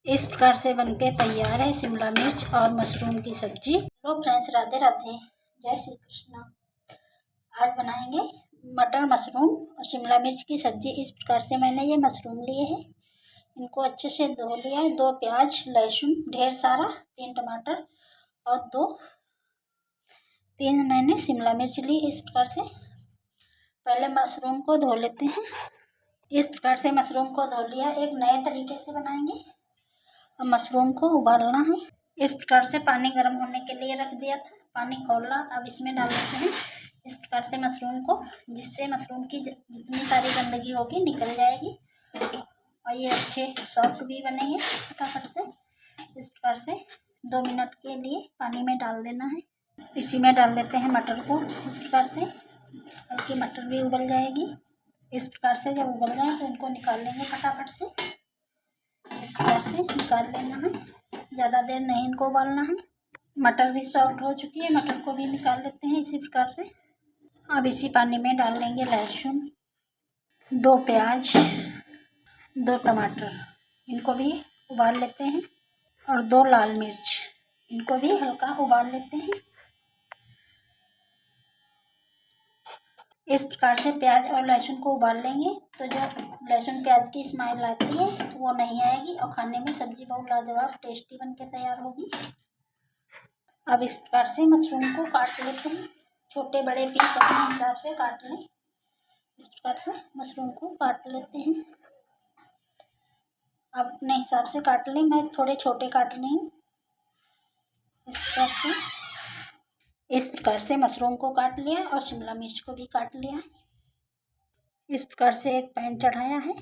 इस प्रकार से बनके तैयार है शिमला मिर्च और मशरूम की सब्जी। हेलो फ्रेंड्स, राधे राधे, जय श्री कृष्णा। आज बनाएंगे मटर मशरूम और शिमला मिर्च की सब्जी। इस प्रकार से मैंने ये मशरूम लिए हैं, इनको अच्छे से धो लिया है। 2 प्याज, लहसुन ढेर सारा, 3 टमाटर और 3 मैंने शिमला मिर्च ली। इस प्रकार से पहले मशरूम को धो लेते हैं। इस प्रकार से मशरूम को धो लिया। एक नए तरीके से बनाएंगे। अब मशरूम को उबालना है। इस प्रकार से पानी गर्म होने के लिए रख दिया था, पानी खौला। अब इसमें डाल देते हैं इस प्रकार से मशरूम को, जिससे मशरूम की जितनी सारी गंदगी होगी निकल जाएगी और ये अच्छे सॉफ्ट भी बनेंगे फटाफट से। इस प्रकार से 2 मिनट के लिए पानी में डाल देना है। इसी में डाल देते हैं मटर को। इस प्रकार से हल्की मटर भी उबल जाएगी। इस प्रकार से जब उबल जाए तो इनको निकाल लेंगे फटाफट से। इस प्रकार से निकाल लेना है, ज़्यादा देर नहीं इनको उबालना है। मटर भी सॉफ्ट हो चुकी है, मटर को भी निकाल लेते हैं इसी प्रकार से। अब इसी पानी में डाल लेंगे लहसुन, 2 प्याज, 2 टमाटर, इनको भी उबाल लेते हैं और 2 लाल मिर्च, इनको भी हल्का उबाल लेते हैं। इस प्रकार से प्याज और लहसुन को उबाल लेंगे तो जो लहसुन प्याज की स्मेल आती है वो नहीं आएगी और खाने में सब्जी बहुत लाजवाब टेस्टी बनके तैयार होगी। अब इस प्रकार से मशरूम को काट लेते हैं, छोटे बड़े पीस अपने हिसाब से काट लें। इस प्रकार से मशरूम को काट लेते हैं। अब अपने हिसाब से काट लें, मैं थोड़े छोटे काट रही हूँ। इस प्रकार से मशरूम को काट लिया और शिमला मिर्च को भी काट लिया। इस प्रकार से एक पैन चढ़ाया है,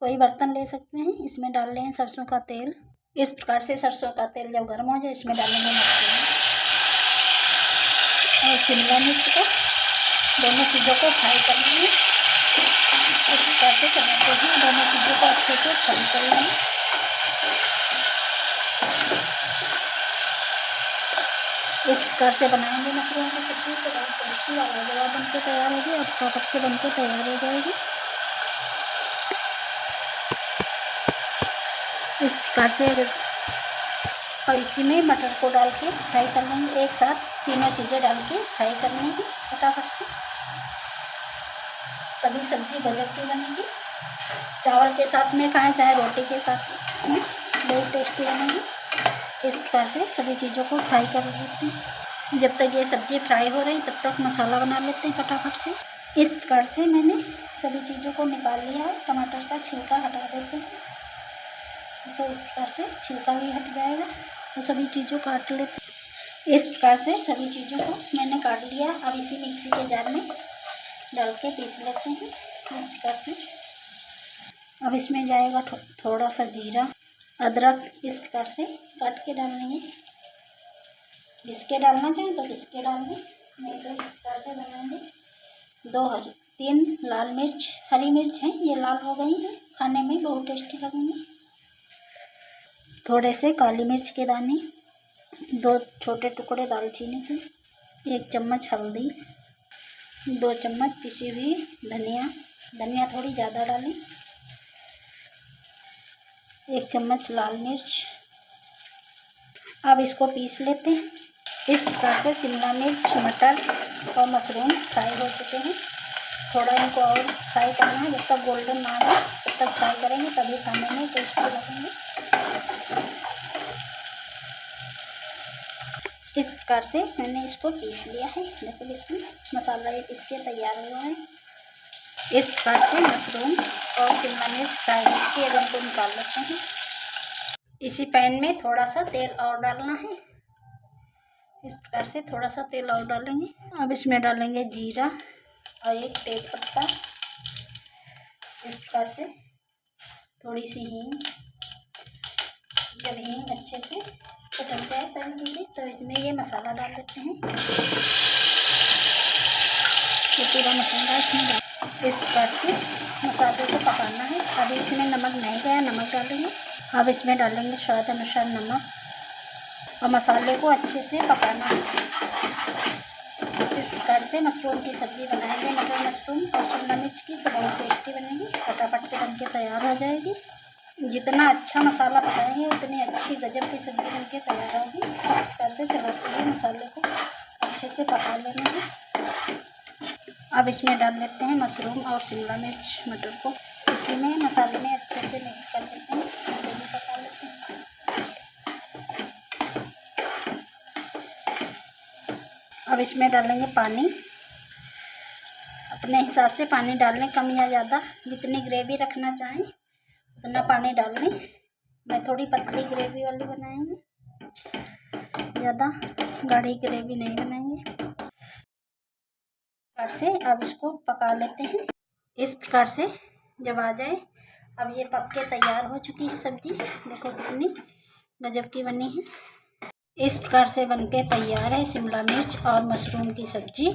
कोई बर्तन ले सकते हैं। इसमें डाल लें सरसों का तेल। इस प्रकार से सरसों का तेल जब गर्म हो जाए इसमें डालेंगे मशरूम और शिमला मिर्च को, दोनों चीज़ों को फ्राई कर लेंगे। इस प्रकार से चलाते हैं, दोनों चीज़ों को अच्छे से फ्राई कर लेंगे। इस प्रकार से बनाएंगे मशरूम की सब्जी तो बहुत टेस्टी और लाजवाब बनके तैयार होगी और फटाफट से बनके तैयार हो जाएगी। इस प्रकार से और इसी में मटर को डाल के फ्राई कर लेंगे। एक साथ तीनों चीज़ें डाल के फ्राई कर लेंगे फटाफट से, तभी सब्जी गजब की बनेगी। चावल के साथ में खाएं चाहे रोटी के साथ में, बहुत टेस्टी बनेगी। इस प्रकार से सभी चीज़ों को फ्राई कर लेते हैं। जब तक ये सब्ज़ी फ्राई हो रही तब तक मसाला बना लेते हैं फटाफट से। इस प्रकार से मैंने सभी चीज़ों को निकाल लिया है। टमाटर का छिलका हटा देते हैं तो इस प्रकार से छिलका भी हट जाएगा। तो सभी चीज़ों को काट लेते हैं। इस प्रकार से सभी चीज़ों को मैंने काट लिया। अब इसी मिक्सी के जार में डाल के पीस लेते हैं इस प्रकार से। अब इसमें जाएगा थोड़ा सा जीरा, अदरक, इस प्रकार से काट के डाल लेंगे। जिसके डालना चाहें तो इसके डाल दें, नहीं तो इस प्रकार से बनाएंगे। 3 लाल मिर्च, हरी मिर्च हैं, ये लाल हो गई हैं, खाने में बहुत टेस्टी लगेंगे। थोड़े से काली मिर्च के दाने, 2 छोटे टुकड़े दालचीनी के, 1 चम्मच हल्दी, 2 चम्मच पिसी हुई धनिया थोड़ी ज़्यादा डालें, 1 चम्मच लाल मिर्च। अब इसको पीस लेते हैं। इस प्रकार से शिमला मिर्च, मटर और मशरूम फ्राई हो चुके हैं। थोड़ा इनको और फ्राई करना है, जब तक गोल्डन ना हो तब तक फ्राई करेंगे, तभी खाने में टेस्टी लगेंगे। इस प्रकार से मैंने इसको पीस लिया है। देखो मसाला इसके तैयार हुआ है। इस प्रकार से मशरूम और शिमला मिर्च फ्राई करके अब इनको निकाल लेते हैं। इसी पैन में थोड़ा सा तेल और डालना है। इस प्रकार से थोड़ा सा तेल और डालेंगे। अब इसमें डालेंगे जीरा और 1 तेज पत्ता। इस प्रकार से थोड़ी सी हींग। जब हींग अच्छे से पकड़ जाए सारी चीज़ें तो इसमें ये मसाला डाल देते हैं। ये पूरा मसाला इसमें डाल, इस प्रकार से मसाले को पकाना है। अभी इसमें नमक नहीं गया, नमक डालेंगे। अब इसमें डालेंगे स्वाद अनुसार नमक और मसाले को अच्छे से पकाना है। इस प्रकार से मशरूम की सब्ज़ी बनाएंगे, मटर मशरूम और शिमला मिर्च की, तो बहुत टेस्टी बनेगी, फटाफट से बनके तैयार हो जाएगी। जितना अच्छा मसाला पकाएंगे उतनी अच्छी गजब की सब्ज़ी बनके तैयार होगी। इस प्रकार से चलाते हुए मसाले को अच्छे से पका लेना है। अब इसमें डाल लेते हैं मशरूम और शिमला मिर्च मटर को। इसी में मसाले में अच्छे से मिक्स कर लेते हैं, इसे भी पका लेते हैं। अब इसमें डालेंगे पानी। अपने हिसाब से पानी डाल लें, कम या ज़्यादा, जितनी ग्रेवी रखना चाहें उतना पानी डाल लें। मैं थोड़ी पतली ग्रेवी वाली बनाएंगे, ज़्यादा गाढ़ी ग्रेवी नहीं बनाएंगे। प्रकार से अब इसको पका लेते हैं। इस प्रकार से जब आ जाए, अब ये पक के तैयार हो चुकी है सब्ज़ी। देखो कितनी गजब की बनी है। इस प्रकार से बनके तैयार है शिमला मिर्च और मशरूम की सब्ज़ी।